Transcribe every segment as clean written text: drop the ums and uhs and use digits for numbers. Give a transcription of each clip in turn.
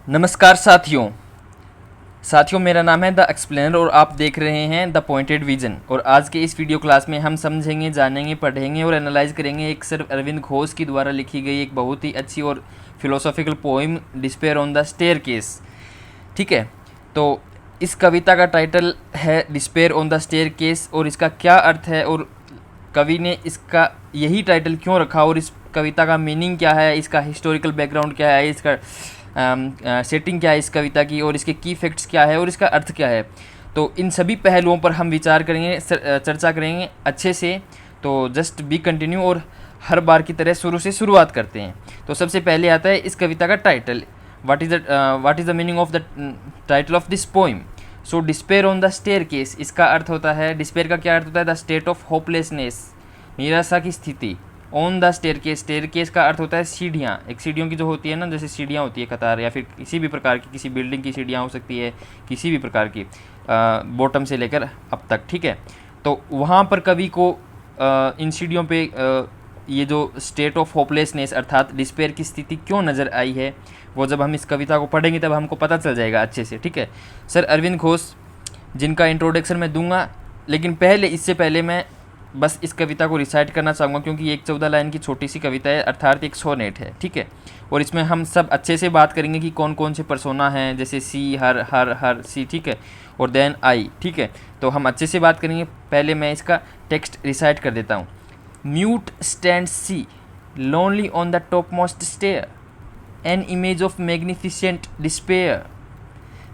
नमस्कार साथियों मेरा नाम है द एक्सप्लेनर और आप देख रहे हैं द पॉइंटेड विजन। और आज के इस वीडियो क्लास में हम समझेंगे, जानेंगे, पढ़ेंगे और एनालाइज करेंगे एक सर अरविंद घोष की द्वारा लिखी गई एक बहुत ही अच्छी और philosophical poem despair on the staircase. ठीक है, तो इस कविता का टाइटल है डिस्पेयर ऑन द स्टेयरकेस और इसका क्या अर्थ है और कवि ने इसका यही टाइटल क्यों रखा और इस कविता का मीनिंग क्या है, इसका हिस्टोरिकल बैकग्राउंड क्या है, इसका सेटिंग क्या है इस कविता की और इसके की फैक्ट्स क्या है और इसका अर्थ क्या है। तो इन सभी पहलुओं पर हम विचार करेंगे, चर्चा करेंगे अच्छे से। तो जस्ट बी कंटिन्यू और हर बार की तरह शुरू से शुरुआत करते हैं। तो सबसे पहले आता है इस कविता का title. What is the meaning of the title of this poem. So despair on the staircase, इसका अर्थ होता है, डिस्पेयर का क्या अर्थ होता है, द स्टेट ऑफ होपलेसनेस, निराशा की स्थिति। ऑन द स्टेयरकेस, स्टेयरकेस का अर्थ होता है सीढ़ियाँ, एक सीढ़ियों की जो होती है ना, जैसे सीढ़ियाँ होती है कतार, या फिर किसी भी प्रकार की, किसी बिल्डिंग की सीढ़ियाँ हो सकती है, किसी भी प्रकार की बॉटम से लेकर अप तक। ठीक है, तो वहाँ पर कवि को इन सीढ़ियों पे ये जो स्टेट ऑफ होपलेसनेस अर्थात डिस्पेयर की स्थिति क्यों नज़र आई है, वो जब हम इस कविता को पढ़ेंगे तब हमको पता चल जाएगा अच्छे से। ठीक है, सर अरविंद घोष जिनका इंट्रोडक्शन मैं दूंगा, लेकिन इससे पहले मैं बस इस कविता को रिसाइट करना चाहूँगा क्योंकि ये एक 14 लाइन की छोटी सी कविता है, अर्थात एक सोनेट है। ठीक है, और इसमें हम सब अच्छे से बात करेंगे कि कौन कौन से पर्सोना हैं, जैसे सी, हर सी, ठीक है, और देन आई। ठीक है, तो हम अच्छे से बात करेंगे। पहले मैं इसका टेक्स्ट रिसाइट कर देता हूँ। Mute stand she lonely on the topmost stair, an image of magnificent despair,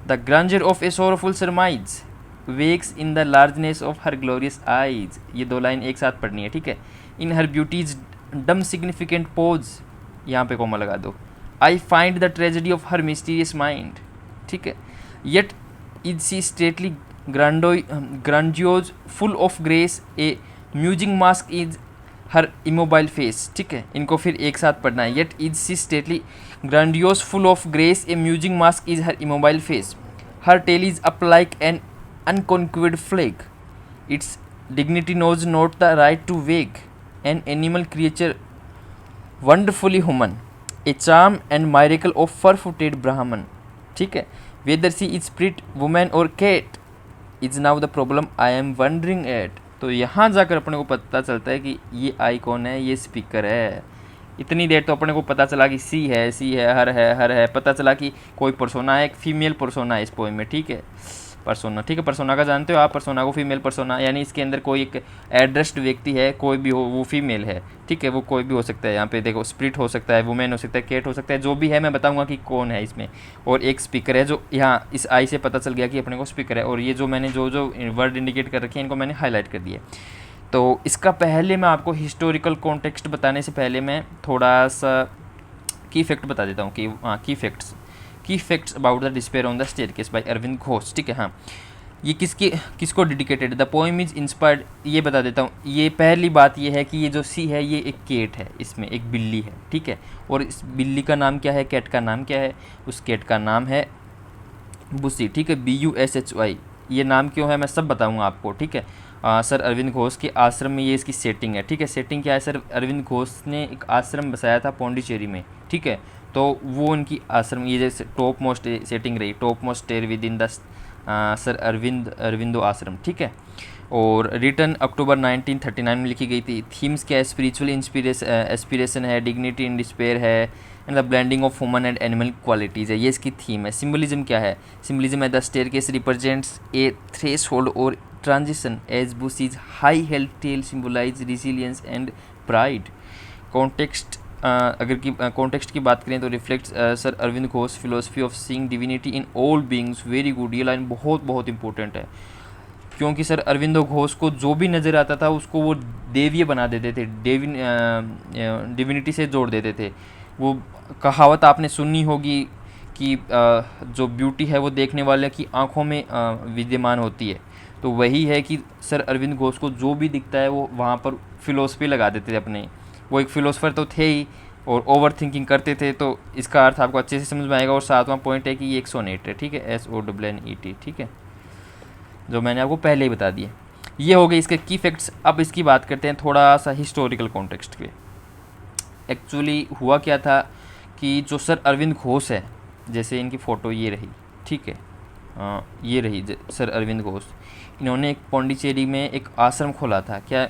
the grandeur of a sorrowful surmise wakes in the largeness of her glorious eyes. ये दो लाइन एक साथ पढ़नी है। ठीक है, in her beauty's dumb significant pause, यहाँ पे कोमा लगा दो, I find the tragedy of her mysterious mind. ठीक है, yet is she stately grandiose full of grace, a musing mask is her immobile face. ठीक है, इनको फिर एक साथ पढ़ना है। Yet is she stately grandiose full of grace, a musing mask is her immobile face, her tail is up like an unconquered flag, its dignity knows not the right to wake, an animal creature wonderfully human, a charm and miracle of fur-footed Brahman. ठीक है, whether she is spirit, woman or cat is now the problem I am wondering at. तो यहाँ जाकर अपने को पता चलता है कि ये आई कौन है, ये स्पीकर है। इतनी देर तो अपने को पता चला कि सी है, हर है, पता चला कि कोई पर्सोना है, एक फीमेल पर्सोना है इस पोएम में। ठीक है, पर्सोना, ठीक है, पर्सोना का जानते हो आप, पर्सोना को फीमेल पर्सोना, यानी इसके अंदर कोई एक एड्रेस्ड व्यक्ति है, कोई भी हो, वो फीमेल है। ठीक है, वो कोई भी हो सकता है। यहाँ पे देखो, स्पिरिट हो सकता है, वुमेन हो सकता है, कैट हो सकता है, जो भी है मैं बताऊंगा कि कौन है इसमें। और एक स्पीकर है, जो यहाँ इस आई से पता चल गया कि अपने को स्पीकर है। और ये जो मैंने जो वर्ड इंडिकेट कर रखे हैं इनको मैंने हाईलाइट कर दिया। तो इसका पहले मैं आपको हिस्टोरिकल कॉन्टेक्स्ट बताने से पहले मैं थोड़ा सा की फैक्ट बता देता हूँ कि key facts about the despair on the staircase by Aurobindo Ghosh. ठीक है, हाँ, ये किसको dedicated, the poem is inspired, ये बता देता हूँ। ये पहली बात ये है कि ये जो सी है ये एक कैट है, इसमें एक बिल्ली है। ठीक है, और इस बिल्ली का नाम क्या है, कैट का नाम क्या है, उस कैट का नाम है बुसी। ठीक है, BUSHY। ये नाम क्यों है मैं सब बताऊँगा आपको। ठीक है, सर अरविंद घोष के आश्रम में ये इसकी सेटिंग है। ठीक है, सेटिंग क्या है, सर अरविंद घोष ने एक आश्रम बसाया था पौंडीचेरी में। ठीक है, तो वो उनकी आश्रम, ये जैसे टॉप मोस्ट सेटिंग रही, topmost stair within the Sir Aurobindo ashram. ठीक है, और रिटर्न अक्टूबर 1939 में लिखी गई थी। थीम्स क्या है, स्पिरिचुअल एस्पिरेशन है, डिग्निटी इन डिस्पेयर है, and the blending of human and animal qualities है, ये इसकी थीम है। सिम्बलिज्म क्या है, सिम्बलिज्म है the staircase represents a threshold और transition as Bushy's high held tail symbolise resilience and pride. Context, context की बात करें तो reflects Sri Aurobindo Ghosh philosophy of seeing divinity in all beings. Very good, ये लाइन बहुत इंपॉर्टेंट है क्योंकि सर अरविंदो घोष को जो भी नज़र आता था उसको वो देवीय बना देते थे, डिविनिटी से जोड़ देते थे। वो कहावत आपने सुनी होगी कि जो ब्यूटी है वो देखने वाले की आँखों में विद्यमान होती है। तो वही है कि सर अरविंद घोष को जो भी दिखता है वो वहाँ पर फिलोसफी लगा देते थे अपने। वो एक फ़िलोसफर तो थे ही और ओवर थिंकिंग करते थे, तो इसका अर्थ आपको अच्छे से समझ में आएगा। और सातवां पॉइंट है कि ये एक सोनेट है। ठीक है, SONNET। ठीक है, जो मैंने आपको पहले ही बता दिया। ये हो गई इसके की फैक्ट्स। अब इसकी बात करते हैं थोड़ा सा हिस्टोरिकल कॉन्टेक्स्ट पे। एक्चुअली हुआ क्या था कि जो सर अरविंद घोष है जैसे इनकी फ़ोटो ये रही, ठीक है, ये रही सर अरविंद घोष। इन्होंने एक पौंडीचेरी में एक आश्रम खोला था, क्या,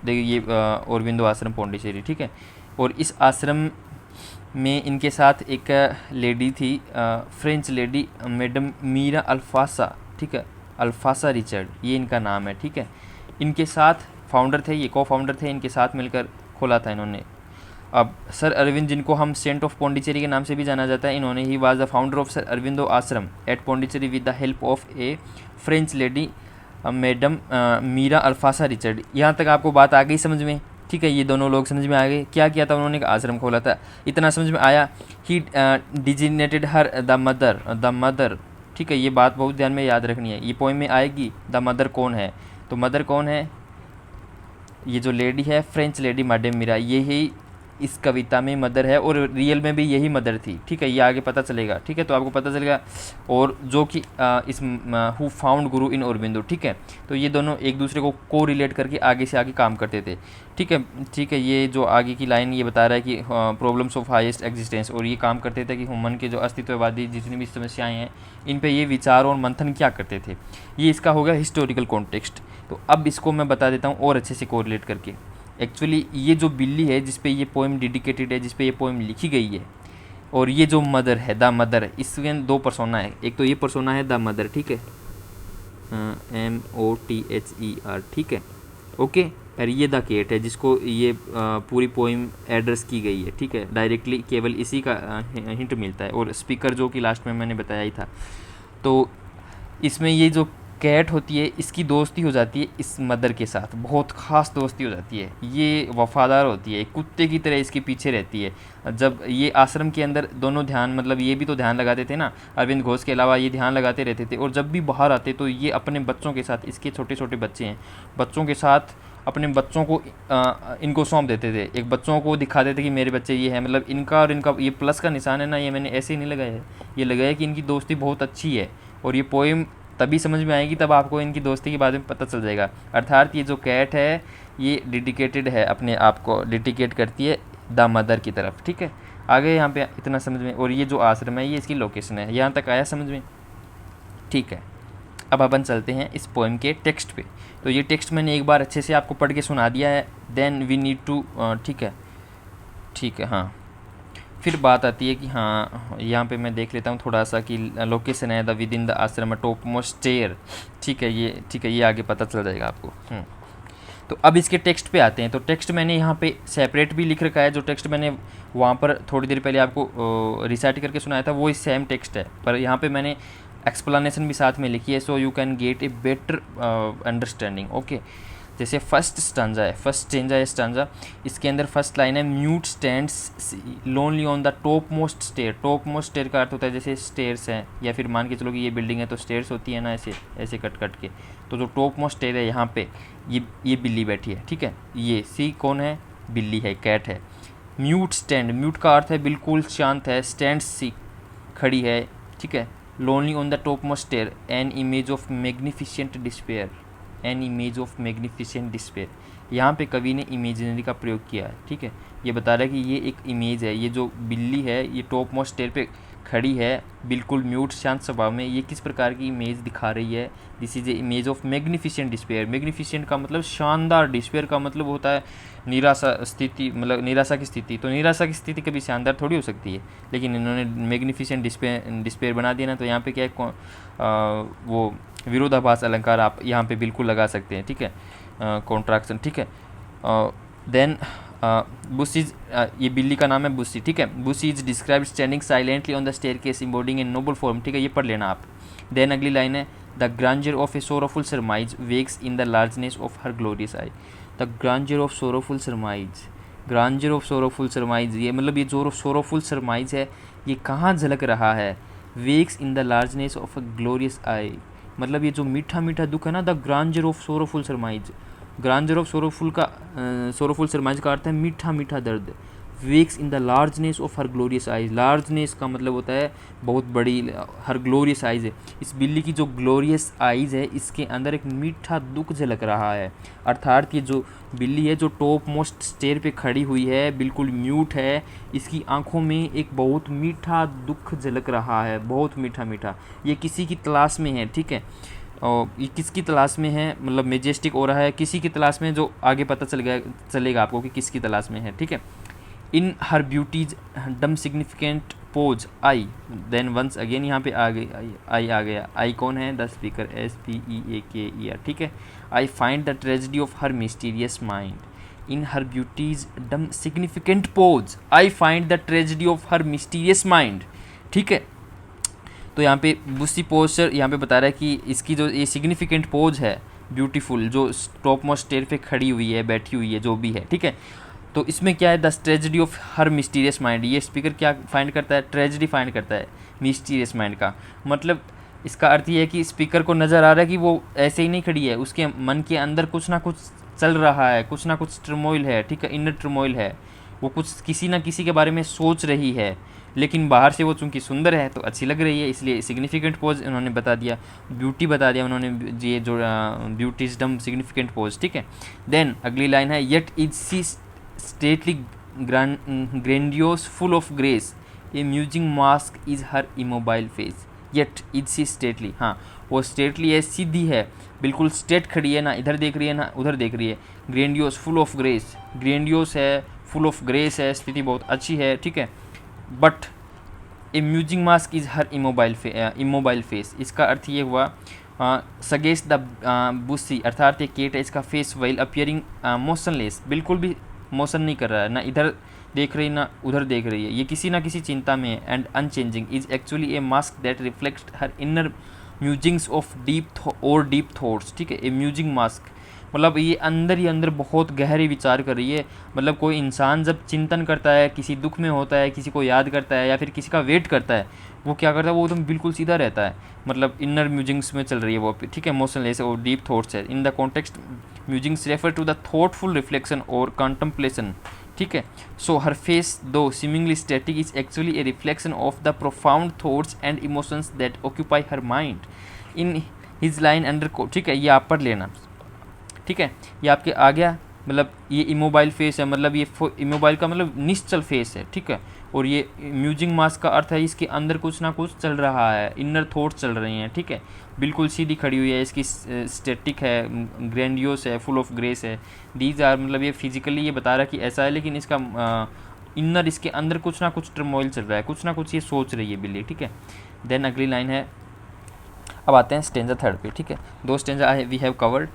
देखिए ये औरबिंदो आश्रम पौंडीचेरी, ठीक है। और इस आश्रम में इनके साथ एक लेडी थी, French lady, madam Mira Alfassa, ठीक है, अल्फासा रिचर्ड, ये इनका नाम है, ठीक है। इनके साथ फाउंडर थे, ये को फाउंडर थे, इनके साथ मिलकर खोला था इन्होंने। अब सर अरविंद, जिनको हम सेंट ऑफ पौंडीचेरी के नाम से भी जाना जाता है, इन्होंने he was the founder of Sri Aurobindo Ashram at Pondicherry with the help of a French lady madam Mira Alfassa Richard. यहाँ तक आपको बात आ गई समझ में, ठीक है। ये दोनों लोग समझ में आ गए, क्या किया था उन्होंने, एक आश्रम खोला था, इतना समझ में आया। ही डिजिनेटेड हर द मदर, ठीक है। ये बात बहुत ध्यान में याद रखनी है, ये पोइम में आएगी। द मदर कौन है, तो मदर कौन है, ये जो लेडी है फ्रेंच लेडी मैडम मीरा, ये ही इस कविता में मदर है, और रियल में भी यही मदर थी, ठीक है। ये आगे पता चलेगा, ठीक है, तो आपको पता चलेगा। और जो कि इस हु फाउंड गुरु इन औरबिंदो, ठीक है। तो ये दोनों एक दूसरे को रिलेट करके आगे से आगे काम करते थे, ठीक है, ठीक है। ये जो आगे की लाइन ये बता रहा है कि प्रॉब्लम्स ऑफ हाईएस्ट एग्जिस्टेंस, और ये काम करते थे कि ह्यूमन के जो अस्तित्ववादी जितनी भी समस्याएं हैं, इन पे ये विचार और मंथन क्या करते थे। ये इसका हो गया हिस्टोरिकल कॉन्टेक्स्ट। तो अब इसको मैं बता देता हूँ और अच्छे से कोरिलेट करके। एक्चुअली ये जो बिल्ली है जिस पे ये पोएम डेडिकेटेड है, जिस पे ये पोएम लिखी गई है, और ये जो मदर है, द मदर, इसमें दो पर्सोना है। एक तो ये पर्सोना है द मदर, ठीक है, MOTHER, ठीक है, ओके। और ये द केट है, जिसको ये पूरी पोएम एड्रेस की गई है, ठीक है, डायरेक्टली केवल इसी का हिंट मिलता है। और स्पीकर जो कि लास्ट में मैंने बताया ही था। तो इसमें ये जो कैट होती है, इसकी दोस्ती हो जाती है इस मदर के साथ, बहुत ख़ास दोस्ती हो जाती है। ये वफ़ादार होती है, कुत्ते की तरह इसके पीछे रहती है। जब ये आश्रम के अंदर दोनों ध्यान, मतलब ये भी तो ध्यान लगाते थे ना, अरविंद घोष के अलावा ये ध्यान लगाते रहते थे। और जब भी बाहर आते तो ये अपने बच्चों के साथ, इसके छोटे छोटे बच्चे हैं, बच्चों के साथ अपने बच्चों को इनको सौंप देते थे। एक बच्चों को दिखाते थे कि मेरे बच्चे ये हैं, मतलब इनका और इनका ये प्लस का निशान है ना, ये मैंने ऐसे ही नहीं लगाया है, ये लगाया कि इनकी दोस्ती बहुत अच्छी है। और ये पोएम तभी समझ में आएगी, तब आपको इनकी दोस्ती के बारे में पता चल जाएगा। अर्थात ये जो कैट है ये डेडिकेटेड है, अपने आप को डेडिकेट करती है द मदर की तरफ, ठीक है। आगे यहाँ पे इतना समझ में। और ये जो आश्रम है ये इसकी लोकेशन है, यहाँ तक आया समझ में, ठीक है। अब अपन चलते हैं इस पोएम के टेक्स्ट पे। तो ये टेक्स्ट मैंने एक बार अच्छे से आपको पढ़ के सुना दिया है, देन वी नीड टू, ठीक है, ठीक है, हाँ। फिर बात आती है कि हाँ, यहाँ पे मैं देख लेता हूँ थोड़ा सा कि लोकेशन है द विद इन द आश्रम टॉप मोस्ट स्टेयर, ठीक है, ये ठीक है, ये आगे पता चल जाएगा आपको। तो अब इसके टेक्स्ट पे आते हैं। तो टेक्स्ट मैंने यहाँ पे सेपरेट भी लिख रखा है, जो टेक्स्ट मैंने वहाँ पर थोड़ी देर पहले आपको रिसाइट करके सुनाया था, वो सेम टेक्स्ट है, पर यहाँ पे मैंने एक्सप्लेनेशन भी साथ में लिखी है, so you can get a better understanding, okay. जैसे फर्स्ट स्टांजा है, फर्स्ट स्टेंजा है स्टांजा, इसके अंदर फर्स्ट लाइन है, mute stands lonely on the topmost stair. Topmost stair का अर्थ होता है जैसे स्टेयर्स हैं, या फिर मान के चलो कि ये बिल्डिंग है तो स्टेयर्स होती है ना, ऐसे ऐसे कट कट के। तो जो टॉप मोस्ट स्टेयर है यहाँ पे ये बिल्ली बैठी है, ठीक है। ये सी कौन है, बिल्ली है, कैट है। म्यूट स्टैंड, म्यूट का अर्थ है बिल्कुल शांत है, स्टैंड सी खड़ी है, ठीक है। Lonely on the topmost stair, an image of magnificent despair, an image of magnificent despair. यहाँ पे कवि ने इमेजिनरी का प्रयोग किया है, ठीक है। ये बता रहा है कि ये एक इमेज है, ये जो बिल्ली है ये टॉप मोस्ट स्टेयर पे खड़ी है, बिल्कुल म्यूट शांत स्वभाव में। ये किस प्रकार की इमेज दिखा रही है, this is a image of magnificent despair. Magnificent का मतलब शानदार, डिस्पेयर का मतलब होता है निराशा स्थिति, मतलब निराशा की स्थिति। तो निराशा की स्थिति कभी शानदार थोड़ी हो सकती है, लेकिन इन्होंने मैग्निफिसेंट डिस्पेयर बना दिया ना, तो यहाँ पे क्या है, वो विरोधाभास अलंकार आप यहाँ पे बिल्कुल लगा सकते हैं, ठीक है, कॉन्ट्रैक्शन, ठीक है। देन बुशी, ये बिल्ली का नाम है बुशी, ठीक है। Bushy is describe standing silently on the staircase embodying in noble form, ठीक है, ये पढ़ लेना आप। देन अगली लाइन है, the grandeur of a sorrowful surmise wakes in the largeness of her glorious eye. The grandeur of sorrowful surmise, grandeur of sorrowful surmise, ये मतलब ये जो सोरोफुल सरमाइज है ये कहाँ झलक रहा है, wakes in the largeness of a glorious eye, मतलब ये जो मीठा मीठा दुख है ना, the grandeur of sorrowful surmise. Grandeur of sorrowful का सोरोफुल सरमाइज का अर्थ है मीठा मीठा दर्द। Wakes in the largeness of her glorious eyes. Largeness का मतलब होता है बहुत बड़ी, हर ग्लोरियस आइज है। इस बिल्ली की जो ग्लोरियस आइज है इसके अंदर एक मीठा दुख झलक रहा है। अर्थात ये जो बिल्ली है जो टॉप मोस्ट स्टेयर पे खड़ी हुई है, बिल्कुल म्यूट है, इसकी आंखों में एक बहुत मीठा दुख झलक रहा है, बहुत मीठा मीठा। ये किसी की तलाश में है, ठीक है। और ये किसकी तलाश में है, मतलब मेजेस्टिक हो रहा है किसी की तलाश में, जो आगे पता चलेगा आपको कि किसकी तलाश में है, ठीक है। In her beauty's dumb significant pose I, then once again यहाँ पे आ गई आई आ गया। आई कौन है, द स्पीकर, SPEAKER, ठीक है। I find the tragedy of her mysterious mind. In her beauty's dumb significant pose I find the tragedy of her mysterious mind, ठीक है। तो यहाँ पे बुस्सी पोस्चर यहाँ पे बता रहा है कि इसकी जो ये सिग्निफिकेंट पोज है, ब्यूटीफुल, जो टॉप मोस्ट स्टेयर पे खड़ी हुई है, बैठी हुई है, जो भी है, ठीक है। तो इसमें क्या है, the tragedy of her mysterious mind. ये स्पीकर क्या फाइंड करता है, ट्रेजिडी फाइंड करता है मिस्टीरियस माइंड का। मतलब इसका अर्थ ये है कि स्पीकर को नज़र आ रहा है कि वो ऐसे ही नहीं खड़ी है, उसके मन के अंदर कुछ ना कुछ चल रहा है, कुछ ना कुछ टर्मोइल है, ठीक है, इनर टर्मोइल है। वो कुछ किसी ना किसी के बारे में सोच रही है, लेकिन बाहर से वो चूँकि सुंदर है तो अच्छी लग रही है, इसलिए सिग्निफिकेंट पोज उन्होंने बता दिया, ब्यूटी बता दिया उन्होंने, ये जो ब्यूटीजडम सिग्निफिकेंट पोज, ठीक है। देन अगली लाइन है, yet is she stately grandiose full of grace, a musing mask is her immobile face. Yet is she stately, हाँ वो स्टेटली है, सीधी है, बिल्कुल स्ट्रेट खड़ी है, ना इधर देख रही है ना उधर देख रही है। Grandiose full of grace, grandiose है, फुल ऑफ ग्रेस है, स्थिति बहुत अच्छी है, ठीक है। But A musing mask is her immobile face. इसका अर्थ ये हुआ, सगेस द बुस्सी, अर्थात ये केट है, इसका फेस वाइल अपियरिंग मोशनलेस, बिल्कुल भी मोशन नहीं कर रहा है, ना इधर देख रही ना उधर देख रही है, ये किसी ना किसी चिंता में है। And unchanging is actually A mask that reflect her inner musings of deep thoughts, ठीक है। ए म्यूजिंग मास्क मतलब ये अंदर ही अंदर बहुत गहरे विचार कर रही है। मतलब कोई इंसान जब चिंतन करता है, किसी दुख में होता है, किसी को याद करता है या फिर किसी का वेट करता है, वो क्या करता है, वो एकदम बिल्कुल सीधा रहता है, मतलब इनर म्यूजिंग्स में चल रही है वो, ठीक है, मोशनलेस और डीप थॉट्स है। In the context musings refer to the thoughtful reflection और कंटम्पलेशन, ठीक है। So her face though seemingly static is actually a reflection of the profound thoughts and emotions that occupy her mind in his line under, ठीक है, ये आप पढ़ लेना, ठीक है। ये आपके आ गया, मतलब ये इमोबाइल फेस है, मतलब ये इमोबाइल का मतलब निश्चल फेस है, ठीक है। और ये म्यूजिंग मास्क का अर्थ है इसके अंदर कुछ ना कुछ चल रहा है, इनर थॉट्स चल रही हैं, ठीक है। बिल्कुल सीधी खड़ी हुई है, इसकी स्टैटिक है, ग्रैंडियोस है, फुल ऑफ ग्रेस है। दीज आर, मतलब ये फिजिकली ये बता रहा है कि ऐसा है, लेकिन इसका इनर, इसके अंदर कुछ ना कुछ टर्मोइल चल रहा है, कुछ ना कुछ ये सोच रही है बिल्ली, ठीक है। देन अगली लाइन है, अब आते हैं स्टेंजा थर्ड पे, ठीक है। दो stanza we have covered.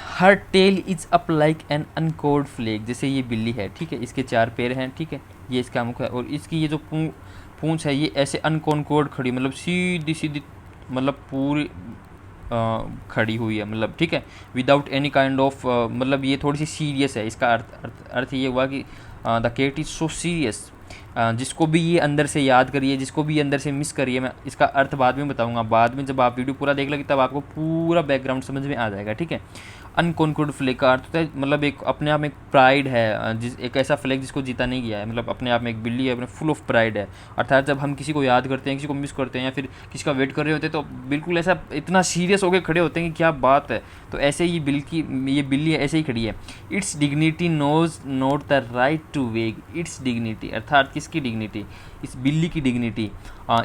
Her tail is up like an uncurled flag, जैसे ये बिल्ली है, ठीक है, इसके 4 पैर हैं, ठीक है, ये इसका मुख है, और इसकी ये जो पूंछ है ये ऐसे अनकॉन्कोर्ड खड़ी, मतलब सीधी सीधी, मतलब पूरी खड़ी हुई है, मतलब, ठीक है, विदाउट एनी काइंड ऑफ, मतलब ये थोड़ी सी सीरियस है। इसका अर्थ ये हुआ कि the cat is so serious, जिसको भी ये अंदर से याद करिए, जिसको भी अंदर से मिस करिए, मैं इसका अर्थ बाद में बताऊंगा, बाद में जब आप वीडियो पूरा देख लोगे तब आपको पूरा बैकग्राउंड समझ में आ जाएगा, ठीक है। अनकॉन्क्वर्ड फ्लैग का अर्थ होता है, मतलब एक अपने आप में एक प्राइड है, एक ऐसा फ्लैग जिसको जीता नहीं गया है, मतलब अपने आप में एक बिल्ली है, अपने फुल ऑफ प्राइड है। अर्थात जब हम किसी को याद करते हैं, किसी को मिस करते हैं या फिर किसी का वेट कर रहे होते हैं, तो बिल्कुल ऐसा इतना सीरियस होकर खड़े होते हैं कि क्या बात है। तो ऐसे ही ये बिल्ली ऐसे ही खड़ी है। Its dignity knows not the right to wag, its dignity, अर्थात किसकी डिग्निटी, इस बिल्ली की डिग्निटी,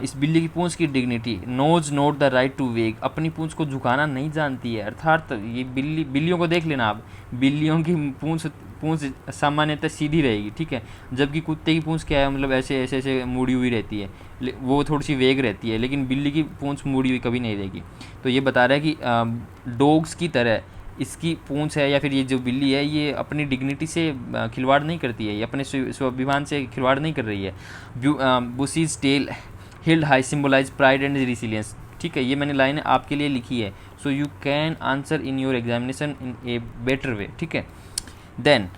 इस बिल्ली की पूंछ की dignity, knows not the right to wag, अपनी पूंछ को झुकाना नहीं जानती है। अर्थात ये बिल्लियों को देख लेना आप, बिल्लियों की पूंछ सामान्यतः सीधी रहेगी, ठीक है, जबकि कुत्ते की पूंछ क्या है, मतलब ऐसे ऐसे ऐसे मुड़ी हुई रहती है, वो थोड़ी सी वेग रहती है, लेकिन बिल्ली की पूंछ मुड़ी हुई कभी नहीं रहेगी। तो ये बता रहा है कि डॉग्स की तरह इसकी पूंछ है, या फिर ये जो बिल्ली है ये अपनी डिग्निटी से खिलवाड़ नहीं करती है, ये अपने स्वाभिमान से खिलवाड़ नहीं कर रही है। Bushy tail held high symbolize pride and resilience, ठीक है, ये मैंने लाइन आपके लिए लिखी है, so you can answer in your examination in a better way, ठीक है। Then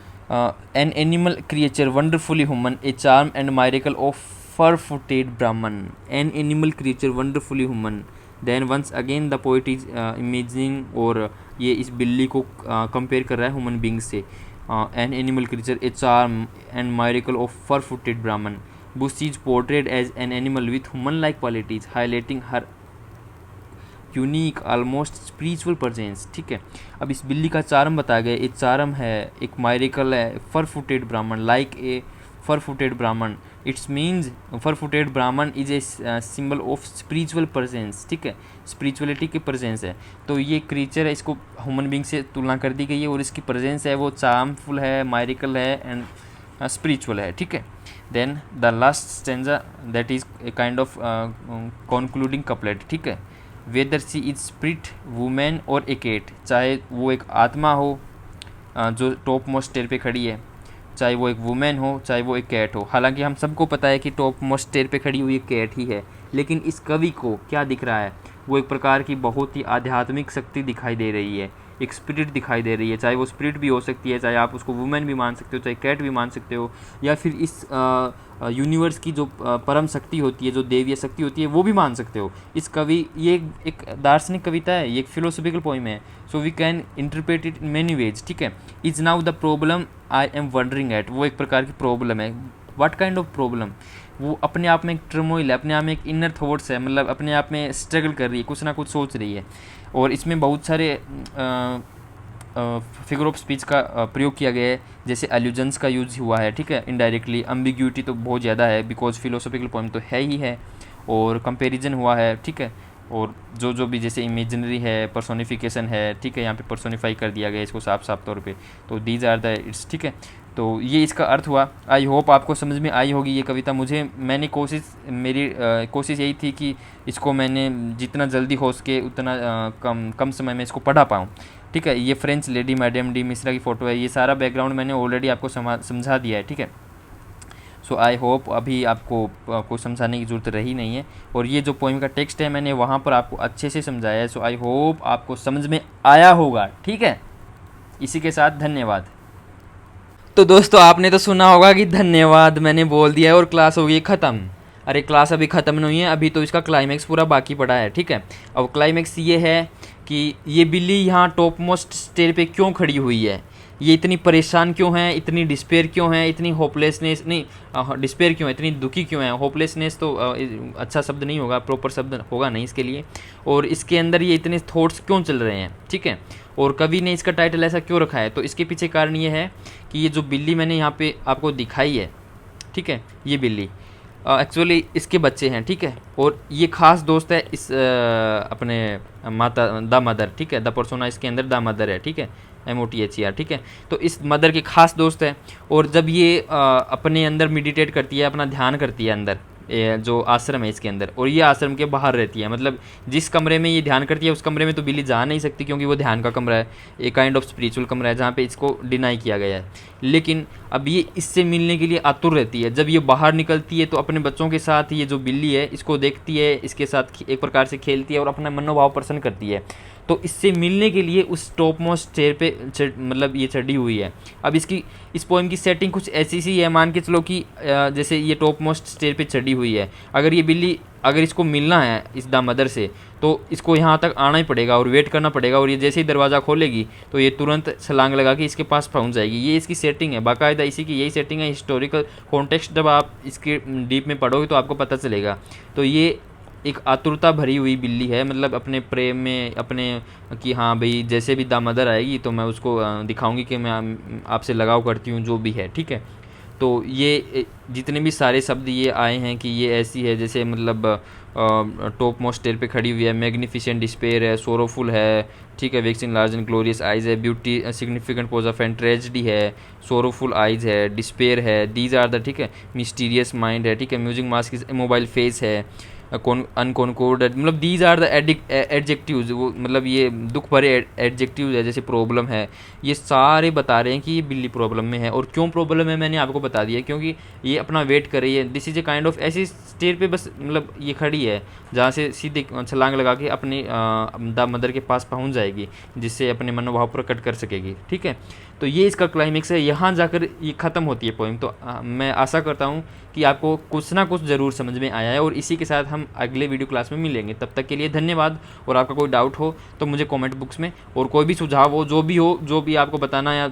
an animal creature wonderfully human, a charm and miracle of fur footed Brahmin, an animal creature wonderfully human. Then once again the poet is imaging, और ये इस बिल्ली को compare कर रहा है ह्यूमन बींग से, an animal creature, a charm and miracle of fur-footed Brahman. Bush is portrayed as an animal with human-like qualities, highlighting her unique almost spiritual presence. ठीक है, अब इस बिल्ली का चार्म बताया गया, एक चार्म है, एक मायरिकल है, फर फुटेड ब्राह्मण, लाइक ए फर फुटेड ब्राह्मण। इट्स मीन्स फर फुटेड ब्राह्मण is a symbol of spiritual presence. ठीक है, स्पिरिचुअलिटी की प्रेजेंस है। तो ये क्रीचर है, इसको ह्यूमन बींग से तुलना कर दी गई है और इसकी प्रेजेंस है वो चार्मफुल है, मायरिकल है एंड स्पिरिचुअल है। ठीक है, then the last stanza that is a kind of concluding couplet. ठीक है, whether she is spirit woman और ए कैट, चाहे वो एक आत्मा हो जो टॉप मोस्ट स्टेयर पे खड़ी है, चाहे वो एक वुमेन हो, चाहे वो एक कैट हो। हालांकि हम सबको पता है कि टॉप मोस्ट स्टेयर पे खड़ी हुई एक कैट ही है, लेकिन इस कवि को क्या दिख रहा है, वो एक प्रकार की बहुत ही आध्यात्मिक शक्ति दिखाई दे रही है, एक स्पिरिट दिखाई दे रही है। चाहे वो स्पिरिट भी हो सकती है, चाहे आप उसको वुमेन भी मान सकते हो, चाहे कैट भी मान सकते हो, या फिर इस यूनिवर्स की जो परम शक्ति होती है, जो देवीय शक्ति होती है, वो भी मान सकते हो। इस कवि, ये एक दार्शनिक कविता है, ये एक फिलोसॉफिकल पोइम है, so we can interpret it in many ways. ठीक है, is now the problem I am wondering at, वो एक प्रकार की प्रॉब्लम है। व्हाट काइंड ऑफ प्रॉब्लम, वो अपने आप में एक ट्रमोइल है, अपने आप में एक इनर थॉट्स है, मतलब अपने आप में स्ट्रगल कर रही है, कुछ ना कुछ सोच रही है। और इसमें बहुत सारे फिगर ऑफ स्पीच का प्रयोग किया गया है, जैसे एल्यूजन्स का यूज़ हुआ है। ठीक है, इनडायरेक्टली एम्बिग्यूटी तो बहुत ज़्यादा है, बिकॉज फिलोसॉफिकल पोइम तो है ही है, और कंपैरिजन हुआ है। ठीक है, और जो भी जैसे इमेजिनरी है, पर्सोनिफिकेशन है। ठीक है, यहाँ पे पर्सोनिफाई कर दिया गया इसको साफ साफ तौर पे, तो दीज आर द इट्स। ठीक है, तो ये इसका अर्थ हुआ। आई होप आपको समझ में आई होगी ये कविता। मेरी कोशिश यही थी कि इसको मैंने जितना जल्दी हो सके उतना कम समय में इसको पढ़ा पाऊँ। ठीक है, ये French lady madam D Mishra की फ़ोटो है, ये सारा बैकग्राउंड मैंने ऑलरेडी आपको समझा दिया है। ठीक है, सो आई होप अभी आपको समझाने की ज़रूरत रही नहीं है, और ये जो पोइम का टेक्स्ट है मैंने वहाँ पर आपको अच्छे से समझाया है। सो आई होप आपको समझ में आया होगा। ठीक है, इसी के साथ धन्यवाद। तो दोस्तों, आपने तो सुना होगा कि धन्यवाद मैंने बोल दिया है और क्लास हो गई ख़त्म। अरे क्लास अभी ख़त्म नहीं है, अभी तो इसका क्लाइमैक्स पूरा बाकी पड़ा है। ठीक है, अब क्लाइमैक्स ये है कि ये बिल्ली यहाँ टॉप मोस्ट स्टेयर पे क्यों खड़ी हुई है, ये इतनी परेशान क्यों है, इतनी डिस्पेयर क्यों है, इतनी होपलेसनेस नहीं, डिस्पेयर क्यों है, इतनी दुखी क्यों है। होपलेसनेस तो अच्छा शब्द नहीं होगा, प्रॉपर शब्द होगा नहीं इसके लिए। और इसके अंदर ये इतने थॉट्स क्यों चल रहे हैं। ठीक है, और कवि ने इसका टाइटल ऐसा क्यों रखा है, तो इसके पीछे कारण ये है कि ये जो बिल्ली मैंने यहाँ पे आपको दिखाई है, ठीक है, ये बिल्ली एक्चुअली इसके बच्चे हैं। ठीक है, और ये खास दोस्त है इस अपने माता द मदर। ठीक है, द पर्सोना इसके अंदर द मदर है। ठीक है, MOTHER। ठीक है, तो इस मदर के खास दोस्त है। और जब ये अपने अंदर मेडिटेट करती है, अपना ध्यान करती है अंदर, जो आश्रम है इसके अंदर, और ये आश्रम के बाहर रहती है, मतलब जिस कमरे में ये ध्यान करती है उस कमरे में तो बिल्ली जा नहीं सकती, क्योंकि वो ध्यान का कमरा है, एक काइंड ऑफ स्पिरिचुअल कमरा है जहाँ पे इसको डिनाई किया गया है। लेकिन अब ये इससे मिलने के लिए आतुर रहती है। जब ये बाहर निकलती है तो अपने बच्चों के साथ ये जो बिल्ली है इसको देखती है, इसके साथ एक प्रकार से खेलती है और अपना मनोभाव प्रसन्न करती है। तो इससे मिलने के लिए उस टॉप मोस्ट स्टेयर पे मतलब ये चढ़ी हुई है। अब इस पोएम की सेटिंग कुछ ऐसी सी है, मान के चलो कि जैसे ये टॉप मोस्ट स्टेयर पे चढ़ी हुई है, अगर ये बिल्ली, अगर इसको मिलना है इस द मदर से, तो इसको यहाँ तक आना ही पड़ेगा और वेट करना पड़ेगा, और ये जैसे ही दरवाज़ा खोलेगी तो ये तुरंत छलांग लगा के इसके पास पहुँच जाएगी। ये इसकी सेटिंग है, बाकायदा इसी की यही सेटिंग है। हिस्टोरिकल कॉन्टेक्स्ट जब आप इसके डीप में पढ़ोगे तो आपको पता चलेगा। तो ये एक आतुरता भरी हुई बिल्ली है, मतलब अपने प्रेम में, अपने कि हाँ भाई जैसे भी द मदर आएगी तो मैं उसको दिखाऊंगी कि मैं आपसे लगाव करती हूँ, जो भी है। ठीक है, तो ये जितने भी सारे शब्द ये आए हैं कि ये ऐसी है जैसे मतलब टॉप मोस्ट स्टेयर पे खड़ी हुई है, मैग्निफिसेंट डिस्पेयर है, सोरोफुल है, ठीक है, waxing large and glorious eyes है, beauty significant pose of and tragedy है, सोरोफुल आइज है, डिस्पेयर है, दीज आर द, ठीक है, मिस्टीरियस माइंड है, ठीक है, music mask is mobile face है, अनकॉन्कोर्ड, मतलब दीज आर द एडजेक्टिव्स, वो मतलब ये दुख भरे एडजेक्टिव्स है, जैसे प्रॉब्लम है, ये सारे बता रहे हैं कि ये बिल्ली प्रॉब्लम में है। और क्यों प्रॉब्लम है मैंने आपको बता दिया, क्योंकि ये अपना वेट कर रही है। This is a kind of ऐसी स्टेयर पे बस मतलब ये खड़ी है जहाँ से सीधे छलांग लगा के अपने द मदर के पास पहुँच जाएगी, जिससे अपने मनोभाव प्रकट कर सकेगी। ठीक है, तो ये इसका क्लाइमेक्स है, यहाँ जाकर ये ख़त्म होती है पोइम। तो मैं आशा करता हूँ कि आपको कुछ ना कुछ ज़रूर समझ में आया है, और इसी के साथ हम हम अगले वीडियो क्लास में मिलेंगे। तब तक के लिए धन्यवाद। और आपका कोई डाउट हो तो मुझे कमेंट बॉक्स में, और कोई भी सुझाव हो, जो भी आपको बताना या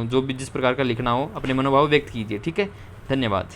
जो भी जिस प्रकार का लिखना हो, अपने मनोभाव व्यक्त कीजिए। ठीक है, धन्यवाद।